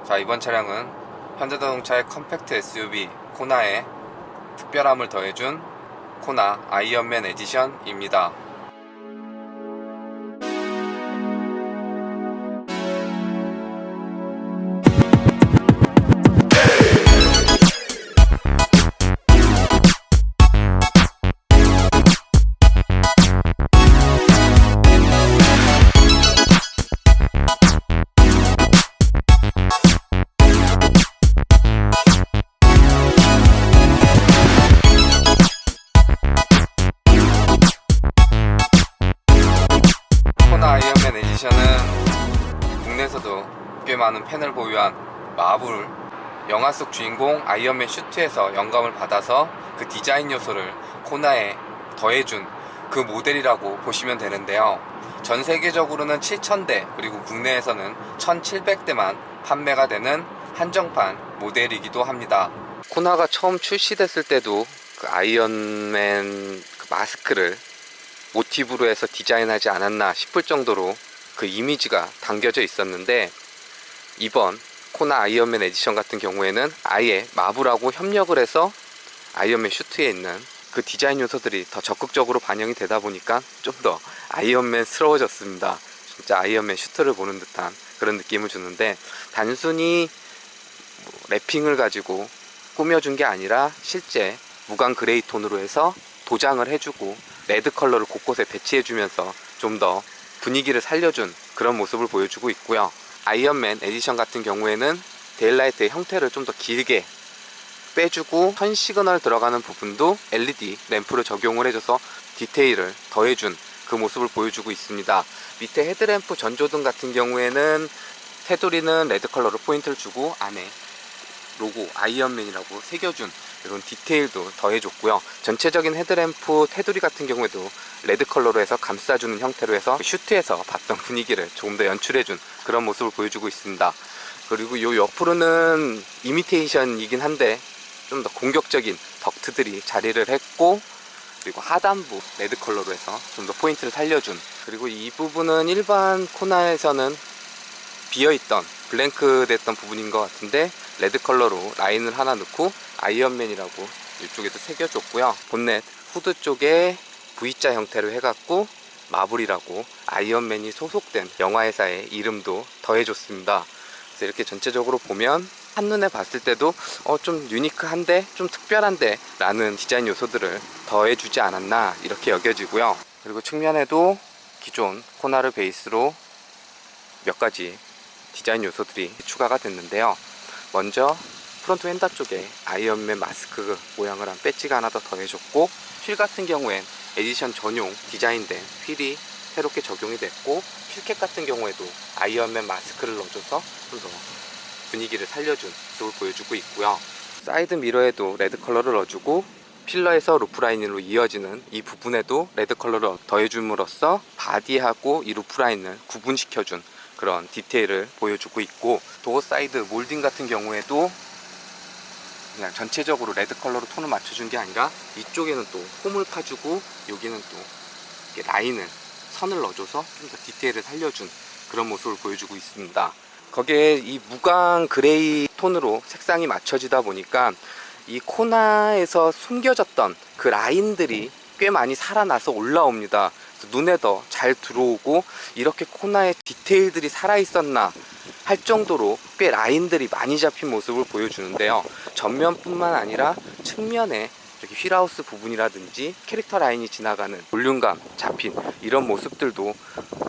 자, 이번 차량은 현대자동차의 컴팩트 SUV 코나에 특별함을 더해준 코나 아이언맨 에디션입니다. 코나 아이언맨 에디션은 국내에서도 꽤 많은 팬을 보유한 마블 영화 속 주인공 아이언맨 슈트에서 영감을 받아서 그 디자인 요소를 코나에 더해준 그 모델이라고 보시면 되는데요. 전 세계적으로는 7,000대 그리고 국내에서는 1,700대만 판매가 되는 한정판 모델이기도 합니다. 코나가 처음 출시됐을 때도 그 아이언맨 그 마스크를 모티브로 해서 디자인하지 않았나 싶을 정도로 그 이미지가 담겨져 있었는데, 이번 코나 아이언맨 에디션 같은 경우에는 아예 마블하고 협력을 해서 아이언맨 슈트에 있는 그 디자인 요소들이 더 적극적으로 반영이 되다 보니까 좀 더 아이언맨스러워졌습니다. 진짜 아이언맨 슈트를 보는 듯한 그런 느낌을 주는데, 단순히 랩핑을 가지고 꾸며준 게 아니라 실제 무광 그레이 톤으로 해서 도장을 해주고 레드 컬러를 곳곳에 배치해주면서 좀 더 분위기를 살려준 그런 모습을 보여주고 있고요. 아이언맨 에디션 같은 경우에는 데일라이트의 형태를 좀 더 길게 빼주고 턴 시그널 들어가는 부분도 LED 램프를 적용을 해줘서 디테일을 더해준 그 모습을 보여주고 있습니다. 밑에 헤드램프 전조등 같은 경우에는 테두리는 레드 컬러로 포인트를 주고 안에 로고 아이언맨이라고 새겨준 이런 디테일도 더해줬고요. 전체적인 헤드램프 테두리 같은 경우에도 레드 컬러로 해서 감싸주는 형태로 해서 슈트에서 봤던 분위기를 조금 더 연출해준 그런 모습을 보여주고 있습니다. 그리고 이 옆으로는 이미테이션이긴 한데 좀 더 공격적인 덕트들이 자리를 했고, 그리고 하단부 레드 컬러로 해서 좀 더 포인트를 살려준, 그리고 이 부분은 일반 코나에서는 비어있던 블랭크 됐던 부분인 것 같은데 레드 컬러로 라인을 하나 넣고 아이언맨이라고 이쪽에도 새겨줬고요. 본넷 후드 쪽에 V자 형태로 해갖고 마블이라고 아이언맨이 소속된 영화회사의 이름도 더해줬습니다. 그래서 이렇게 전체적으로 보면 한눈에 봤을 때도 좀 유니크한데 좀 특별한데 라는 디자인 요소들을 더해주지 않았나 이렇게 여겨지고요. 그리고 측면에도 기존 코나를 베이스로 몇 가지 디자인 요소들이 추가가 됐는데요. 먼저 프론트 휀다 쪽에 아이언맨 마스크 모양을 한 배지가 하나 더 더해줬고, 휠 같은 경우엔 에디션 전용 디자인된 휠이 새롭게 적용이 됐고, 휠캡 같은 경우에도 아이언맨 마스크를 넣어줘서 좀 더 분위기를 살려준 모습을 보여주고 있고요. 사이드 미러에도 레드 컬러를 넣어주고 필러에서 루프라인으로 이어지는 이 부분에도 레드 컬러를 더해줌으로써 바디하고 이 루프라인을 구분시켜준 그런 디테일을 보여주고 있고, 도어 사이드 몰딩 같은 경우에도 그냥 전체적으로 레드 컬러로 톤을 맞춰준 게 아니라 이쪽에는 또 홈을 파주고 여기는 또 이렇게 라인을 선을 넣어줘서 좀 더 디테일을 살려준 그런 모습을 보여주고 있습니다. 거기에 이 무광 그레이 톤으로 색상이 맞춰지다 보니까 이 코나에서 숨겨졌던 그 라인들이 꽤 많이 살아나서 올라옵니다. 눈에 더 잘 들어오고, 이렇게 코나의 디테일들이 살아있었나 할 정도로 꽤 라인들이 많이 잡힌 모습을 보여주는데요. 전면뿐만 아니라 측면에 이렇게 휠하우스 부분이라든지 캐릭터 라인이 지나가는 볼륨감 잡힌 이런 모습들도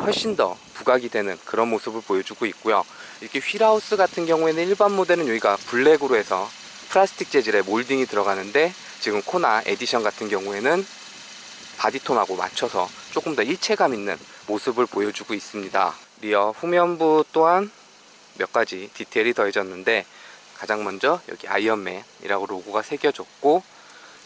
훨씬 더 부각이 되는 그런 모습을 보여주고 있고요. 이렇게 휠하우스 같은 경우에는 일반 모델은 여기가 블랙으로 해서 플라스틱 재질의 몰딩이 들어가는데, 지금 코나 에디션 같은 경우에는 바디톤하고 맞춰서 조금 더 일체감 있는 모습을 보여주고 있습니다. 리어 후면부 또한 몇 가지 디테일이 더해졌는데, 가장 먼저 여기 아이언맨이라고 로고가 새겨졌고,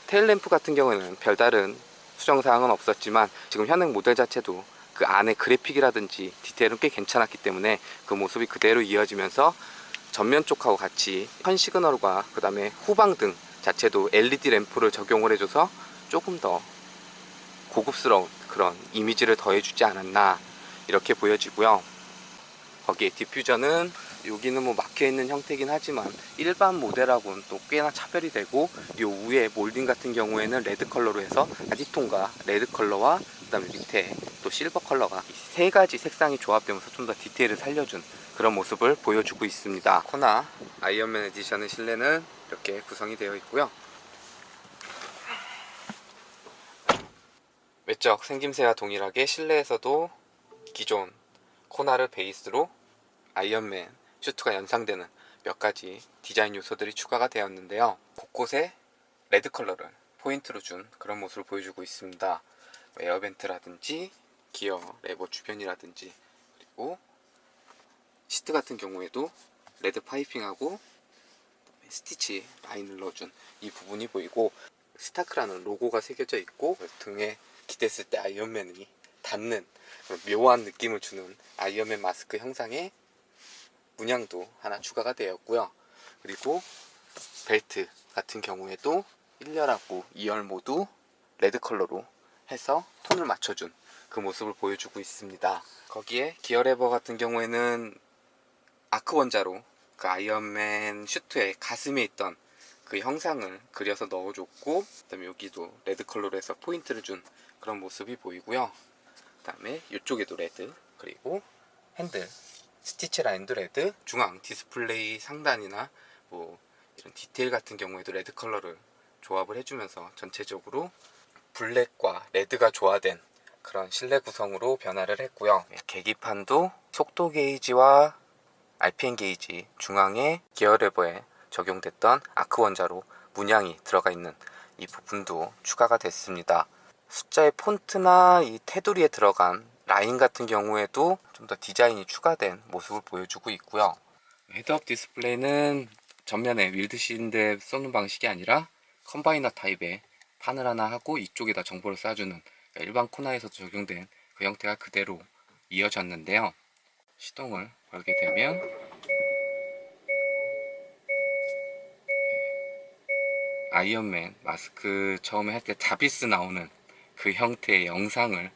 테일램프 같은 경우에는 별다른 수정사항은 없었지만 지금 현행 모델 자체도 그 안에 그래픽이라든지 디테일은 꽤 괜찮았기 때문에 그 모습이 그대로 이어지면서 전면 쪽하고 같이 턴 시그널과 그 다음에 후방등 자체도 LED 램프를 적용을 해줘서 조금 더 고급스러운 그런 이미지를 더해주지 않았나 이렇게 보여지고요. 거기에 디퓨저는 여기는 뭐 막혀있는 형태긴 하지만 일반 모델하고는 또 꽤나 차별이 되고, 요 위에 몰딩 같은 경우에는 레드 컬러로 해서 바디톤과 레드 컬러와 그 다음에 밑에 또 실버 컬러가 세 가지 색상이 조합되면서 좀 더 디테일을 살려준 그런 모습을 보여주고 있습니다. 코나 아이언맨 에디션의 실내는 이렇게 구성이 되어 있고요. 외적 생김새와 동일하게 실내에서도 기존 코나를 베이스로 아이언맨 슈트가 연상되는 몇 가지 디자인 요소들이 추가가 되었는데요. 곳곳에 레드 컬러를 포인트로 준 그런 모습을 보여주고 있습니다. 에어벤트라든지 기어 레버 주변이라든지, 그리고 시트 같은 경우에도 레드 파이핑하고 스티치 라인을 넣어준 이 부분이 보이고, 스타크라는 로고가 새겨져 있고, 등에 기댔을 때 아이언맨이 닿는 묘한 느낌을 주는 아이언맨 마스크 형상의 문양도 하나 추가가 되었고요. 그리고 벨트 같은 경우에도 1열하고 2열 모두 레드 컬러로 해서 톤을 맞춰준 그 모습을 보여주고 있습니다. 거기에 기어 레버 같은 경우에는 아크 원자로 그 아이언맨 슈트의 가슴에 있던 그 형상을 그려서 넣어줬고, 그 다음에 여기도 레드 컬러로 해서 포인트를 준 그런 모습이 보이고요. 그 다음에 이쪽에도 레드, 그리고 핸들 스티치 라인도 레드, 중앙 디스플레이 상단이나 뭐 이런 디테일 같은 경우에도 레드 컬러를 조합을 해주면서 전체적으로 블랙과 레드가 조화된 그런 실내 구성으로 변화를 했고요. 계기판도 속도 게이지와 RPM 게이지, 중앙에 기어 레버에 적용됐던 아크 원자로 문양이 들어가 있는 이 부분도 추가가 됐습니다. 숫자의 폰트나 이 테두리에 들어간 라인 같은 경우에도 좀 더 디자인이 추가된 모습을 보여주고 있고요. 헤드업 디스플레이는 전면에 윌드실인데 쏘는 방식이 아니라 컴바이너 타입의 판을 하나 하고 이쪽에다 정보를 쏴주는, 일반 코나에서 적용된 그 형태가 그대로 이어졌는데요. 시동을 걸게 되면 아이언맨 마스크 처음에 할 때 자비스 나오는 그 형태의 영상을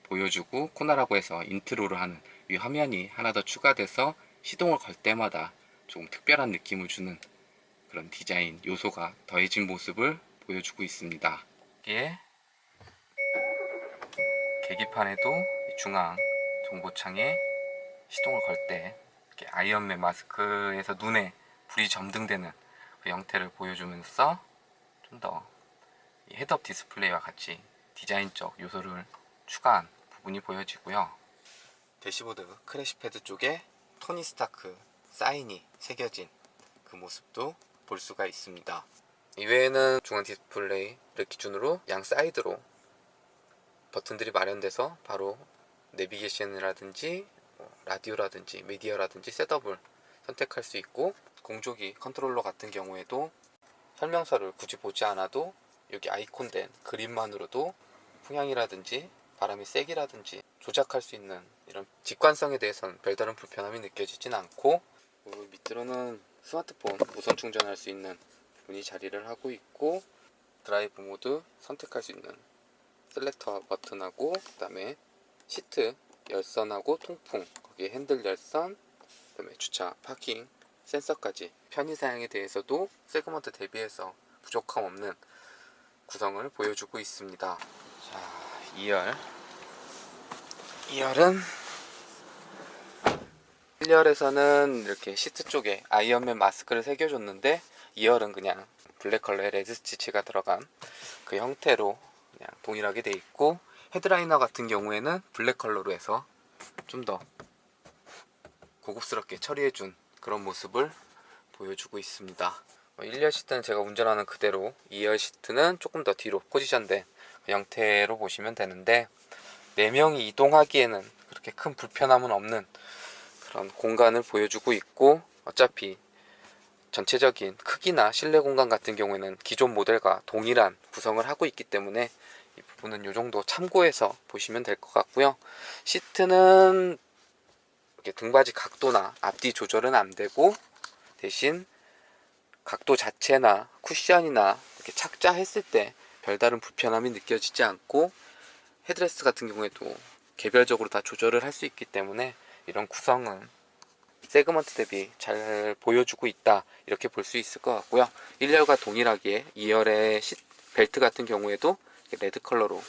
보여주고, 코나라고 해서 인트로를 하는 이 화면이 하나 더 추가돼서 시동을 걸 때마다 조금 특별한 느낌을 주는 그런 디자인 요소가 더해진 모습을 보여주고 있습니다. 여기에 계기판에도 중앙 정보창에 시동을 걸 때 이렇게 아이언맨 마스크에서 눈에 불이 점등되는 그 형태를 보여주면서 좀 더 헤드업 디스플레이와 같이 디자인적 요소를 추가한 부분이 보여지고요. 대시보드 크래시패드 쪽에 토니 스타크 사인이 새겨진 그 모습도 볼 수가 있습니다. 이외에는 중앙 디스플레이를 기준으로 양 사이드로 버튼들이 마련돼서 바로 내비게이션이라든지 라디오라든지 미디어라든지 셋업을 선택할 수 있고, 공조기 컨트롤러 같은 경우에도 설명서를 굳이 보지 않아도 여기 아이콘된 그림만으로도 풍향이라든지 바람의 세기라든지 조작할 수 있는 이런 직관성에 대해서는 별다른 불편함이 느껴지진 않고, 밑으로는 스마트폰 무선 충전할 수 있는 부분이 자리를 하고 있고, 드라이브 모드 선택할 수 있는 셀렉터 버튼하고, 그 다음에 시트 열선하고 통풍, 거기에 핸들 열선, 그 다음에 주차 파킹 센서까지 편의 사양에 대해서도 세그먼트 대비해서 부족함 없는 구성을 보여주고 있습니다. 자, 2열은 1열에서는 이렇게 시트 쪽에 아이언맨 마스크를 새겨줬는데, 2열은 그냥 블랙 컬러의 레드 스티치가 들어간 그 형태로 그냥 동일하게 돼 있고, 헤드라이너 같은 경우에는 블랙 컬러로 해서 좀 더 고급스럽게 처리해준 그런 모습을 보여주고 있습니다. 1열 시트는 제가 운전하는 그대로, 2열 시트는 조금 더 뒤로 포지션된 그 형태로 보시면 되는데, 4명이 이동하기에는 그렇게 큰 불편함은 없는 그런 공간을 보여주고 있고, 어차피 전체적인 크기나 실내 공간 같은 경우에는 기존 모델과 동일한 구성을 하고 있기 때문에 이 부분은 이 정도 참고해서 보시면 될 것 같고요. 시트는 이렇게 등받이 각도나 앞뒤 조절은 안 되고, 대신 각도 자체나 쿠션이나 이렇게 착자했을 때 별다른 불편함이 느껴지지 않고, 헤드레스트 같은 경우에도 개별적으로 다 조절을 할 수 있기 때문에 이런 구성은 세그먼트 대비 잘 보여주고 있다, 이렇게 볼 수 있을 것 같고요. 1열과 동일하게 2열의 벨트 같은 경우에도 레드 컬러로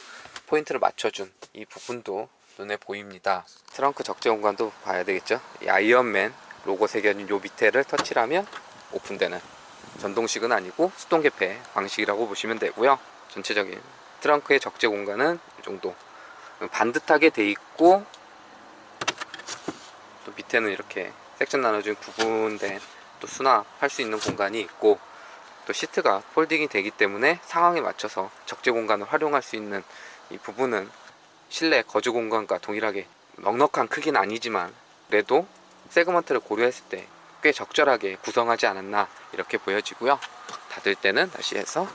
포인트를 맞춰준 이 부분도 눈에 보입니다. 트렁크 적재 공간도 봐야 되겠죠. 이 아이언맨 로고 새겨진 요 밑에를 터치를 하면 오픈되는, 전동식은 아니고 수동 개폐 방식이라고 보시면 되고요. 전체적인 트렁크의 적재 공간은 이 정도 반듯하게 돼 있고, 또 밑에는 이렇게 섹션 나눠진 구분된 또 수납할 수 있는 공간이 있고, 또 시트가 폴딩이 되기 때문에 상황에 맞춰서 적재 공간을 활용할 수 있는 이 부분은 실내 거주 공간과 동일하게 넉넉한 크기는 아니지만 그래도 세그먼트를 고려했을 때 꽤 적절하게 구성하지 않았나, 이렇게 보여지고요. 닫을 때는 다시 해서,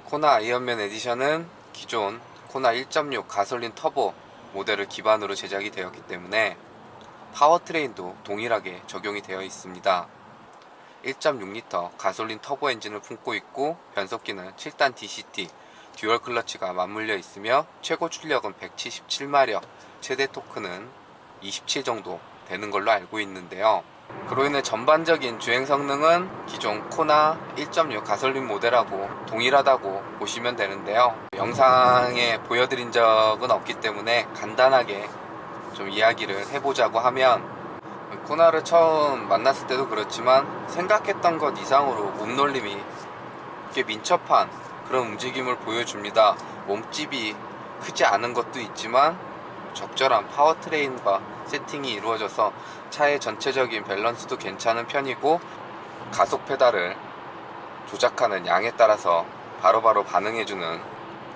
코나 아이언맨 에디션은 기존 코나 1.6 가솔린 터보 모델을 기반으로 제작이 되었기 때문에 파워트레인도 동일하게 적용이 되어 있습니다. 1.6L 가솔린 터보 엔진을 품고 있고, 변속기는 7단 DCT 듀얼 클러치가 맞물려 있으며 최고 출력은 177마력, 최대 토크는 27 정도 되는 걸로 알고 있는데요. 그로 인해 전반적인 주행 성능은 기존 코나 1.6 가솔린 모델하고 동일하다고 보시면 되는데요. 영상에 보여드린 적은 없기 때문에 간단하게 좀 이야기를 해보자고 하면, 코나를 처음 만났을 때도 그렇지만 생각했던 것 이상으로 몸놀림이 꽤 민첩한 그런 움직임을 보여줍니다. 몸집이 크지 않은 것도 있지만 적절한 파워트레인과 세팅이 이루어져서 차의 전체적인 밸런스도 괜찮은 편이고, 가속 페달을 조작하는 양에 따라서 바로바로 반응해주는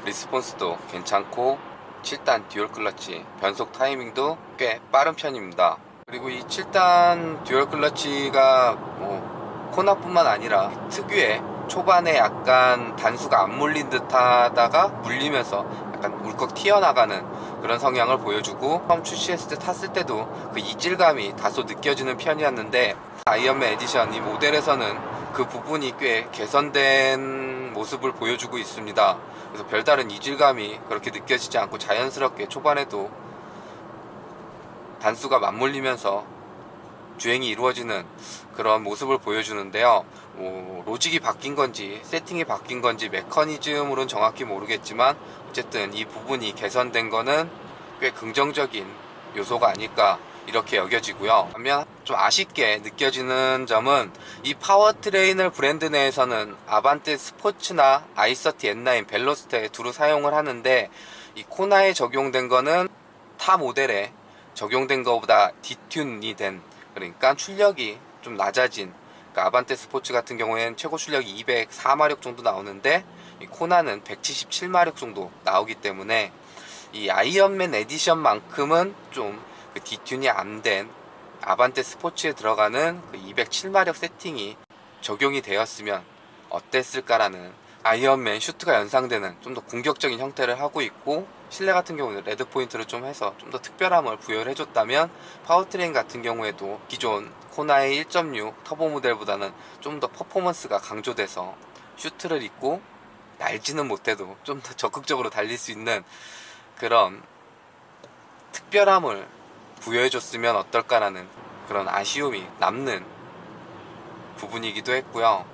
리스폰스도 괜찮고, 7단 듀얼 클러치 변속 타이밍도 꽤 빠른 편입니다. 그리고 이 7단 듀얼 클러치가 코나뿐만 아니라 특유의 초반에 약간 단수가 안 물린 듯 하다가 물리면서 약간 울컥 튀어나가는 그런 성향을 보여주고, 처음 출시했을 때 탔을 때도 그 이질감이 다소 느껴지는 편이었는데, 아이언맨 에디션 이 모델에서는 그 부분이 꽤 개선된 모습을 보여주고 있습니다. 그래서 별다른 이질감이 그렇게 느껴지지 않고 자연스럽게 초반에도 단수가 맞물리면서 주행이 이루어지는 그런 모습을 보여주는데요. 로직이 바뀐 건지 세팅이 바뀐 건지 메커니즘으로는 정확히 모르겠지만, 어쨌든 이 부분이 개선된 거는 꽤 긍정적인 요소가 아닐까, 이렇게 여겨지고요. 반면 좀 아쉽게 느껴지는 점은, 이 파워트레인을 브랜드 내에서는 아반떼 스포츠나 i30 N9 벨로스터에 두루 사용을 하는데, 이 코나에 적용된 거는 타 모델에 적용된 것보다 디튠이 된, 그러니까 출력이 좀 낮아진, 그러니까 아반떼 스포츠 같은 경우에는 최고 출력이 204마력 정도 나오는데 이 코나는 177마력 정도 나오기 때문에, 이 아이언맨 에디션만큼은 좀 그 디튠이 안 된 아반떼 스포츠에 들어가는 그 207마력 세팅이 적용이 되었으면 어땠을까라는, 아이언맨 슈트가 연상되는 좀 더 공격적인 형태를 하고 있고, 실내 같은 경우는 레드 포인트를 좀 해서 좀 더 특별함을 부여를 해줬다면, 파워트레인 같은 경우에도 기존 코나의 1.6 터보 모델보다는 좀 더 퍼포먼스가 강조돼서 슈트를 입고 날지는 못해도 좀 더 적극적으로 달릴 수 있는 그런 특별함을 부여해줬으면 어떨까라는 그런 아쉬움이 남는 부분이기도 했고요.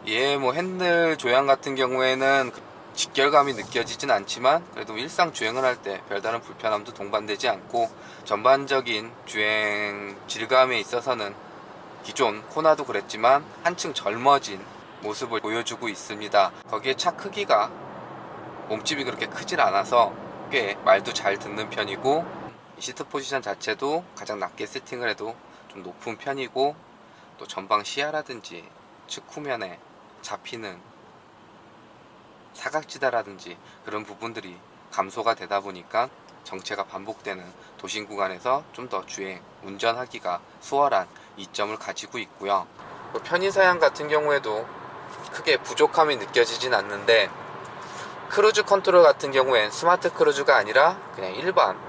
핸들 조향 같은 경우에는 직결감이 느껴지진 않지만 그래도 일상 주행을 할 때 별다른 불편함도 동반되지 않고, 전반적인 주행 질감에 있어서는 기존 코나도 그랬지만 한층 젊어진 모습을 보여주고 있습니다. 거기에 차 크기가, 몸집이 그렇게 크질 않아서 꽤 말도 잘 듣는 편이고, 시트 포지션 자체도 가장 낮게 세팅을 해도 좀 높은 편이고, 또 전방 시야라든지 측 후면에 잡히는 사각지대라든지 그런 부분들이 감소가 되다 보니까 정체가 반복되는 도심 구간에서 좀 더 주행, 운전하기가 수월한 이점을 가지고 있고요. 편의사양 같은 경우에도 크게 부족함이 느껴지진 않는데, 크루즈 컨트롤 같은 경우엔 스마트 크루즈가 아니라 그냥 일반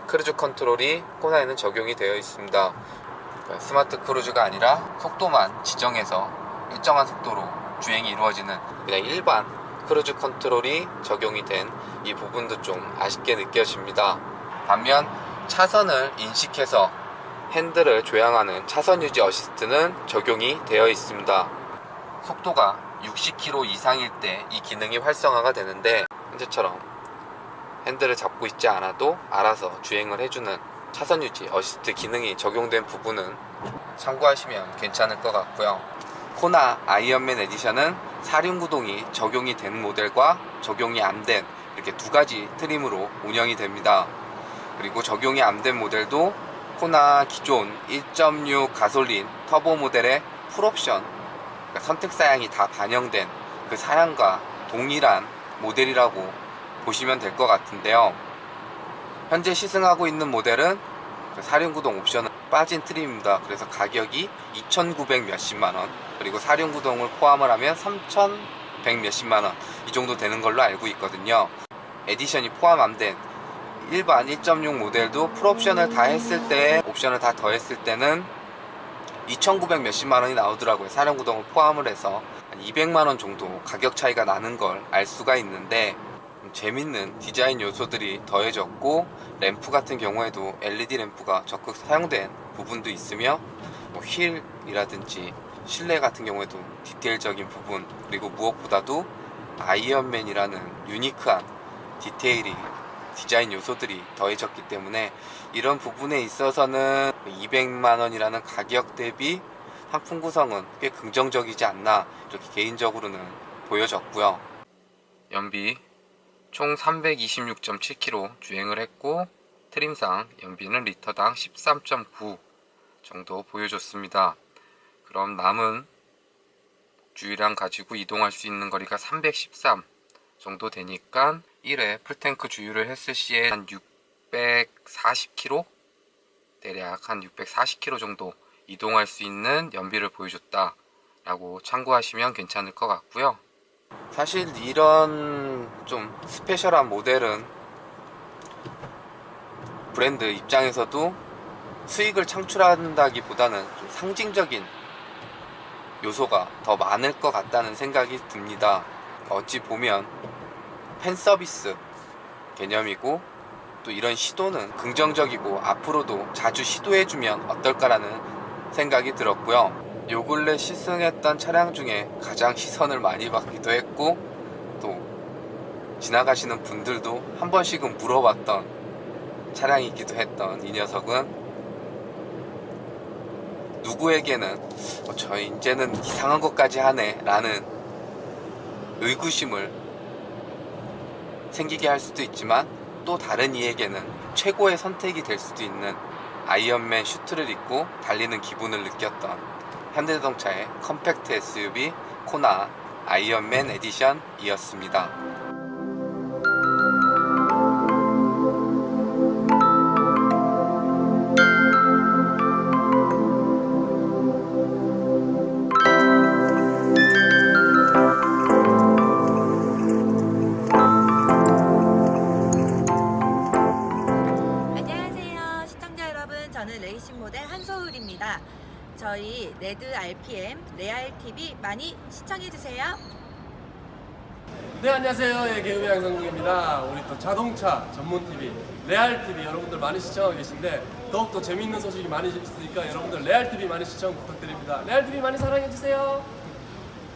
크루즈 컨트롤이 코나에는 적용이 되어 있습니다. 스마트 크루즈가 아니라 속도만 지정해서 일정한 속도로 주행이 이루어지는 그냥 일반 크루즈 컨트롤이 적용이 된 이 부분도 좀 아쉽게 느껴집니다. 반면 차선을 인식해서 핸들을 조향하는 차선 유지 어시스트는 적용이 되어 있습니다. 속도가 60km 이상일 때 이 기능이 활성화가 되는데, 현재처럼 핸들을 잡고 있지 않아도 알아서 주행을 해주는 차선 유지 어시스트 기능이 적용된 부분은 참고하시면 괜찮을 것 같고요. 코나 아이언맨 에디션은 사륜구동이 적용이 된 모델과 적용이 안 된 이렇게 두 가지 트림으로 운영이 됩니다. 그리고 적용이 안 된 모델도 코나 기존 1.6 가솔린 터보 모델의 풀옵션, 그러니까 선택 사양이 다 반영된 그 사양과 동일한 모델이라고 보시면 될 것 같은데요. 현재 시승하고 있는 모델은 그 사륜구동 옵션은 빠진 트림입니다. 그래서 가격이 2,900 몇십만원, 그리고 사륜구동을 포함을 하면 3,100 몇십만원 이 정도 되는 걸로 알고 있거든요. 에디션이 포함 안 된 일반 1.6 모델도 풀옵션을 다 했을 때, 옵션을 다 더했을 때는 2,900 몇십만원이 나오더라고요. 사륜구동을 포함을 해서 한 200만원 정도 가격 차이가 나는 걸 알 수가 있는데, 재밌는 디자인 요소들이 더해졌고, 램프 같은 경우에도 LED 램프가 적극 사용된 부분도 있으며, 휠이라든지 실내 같은 경우에도 디테일적인 부분, 그리고 무엇보다도 아이언맨이라는 유니크한 디테일이, 디자인 요소들이 더해졌기 때문에 이런 부분에 있어서는 200만원이라는 가격 대비 상품 구성은 꽤 긍정적이지 않나, 이렇게 개인적으로는 보여졌고요. 연비 총 326.7km 주행을 했고, 트림상 연비는 리터당 13.9 정도 보여줬습니다. 그럼 남은 주유량 가지고 이동할 수 있는 거리가 313 정도 되니까 1회 풀탱크 주유를 했을 시에 한 640km, 대략 한 640km 정도 이동할 수 있는 연비를 보여줬다 라고 참고하시면 괜찮을 것 같고요. 사실 이런 좀 스페셜한 모델은 브랜드 입장에서도 수익을 창출한다기보다는 좀 상징적인 요소가 더 많을 것 같다는 생각이 듭니다. 어찌 보면 팬 서비스 개념이고, 또 이런 시도는 긍정적이고 앞으로도 자주 시도해주면 어떨까라는 생각이 들었고요. 요 근래 시승했던 차량 중에 가장 시선을 많이 받기도 했고, 또 지나가시는 분들도 한 번씩은 물어봤던 차량이기도 했던 이 녀석은, 누구에게는 저 이제는 이상한 것까지 하네 라는 의구심을 생기게 할 수도 있지만, 또 다른 이에게는 최고의 선택이 될 수도 있는 아이언맨 슈트를 입고 달리는 기분을 느꼈던 현대자동차의 컴팩트 SUV 코나 아이언맨 에디션이었습니다. 저는 레이싱 모델 한서울입니다. 저희 레드 RPM 레알 TV 많이 시청해주세요. 네, 안녕하세요. 예, 개그맨 양성국입니다. 우리 또 자동차 전문 TV 레알 TV 여러분들 많이 시청하고 계신데, 더욱더 재미있는 소식이 많이 있으니까 여러분들 레알 TV 많이 시청 부탁드립니다. 레알 TV 많이 사랑해주세요.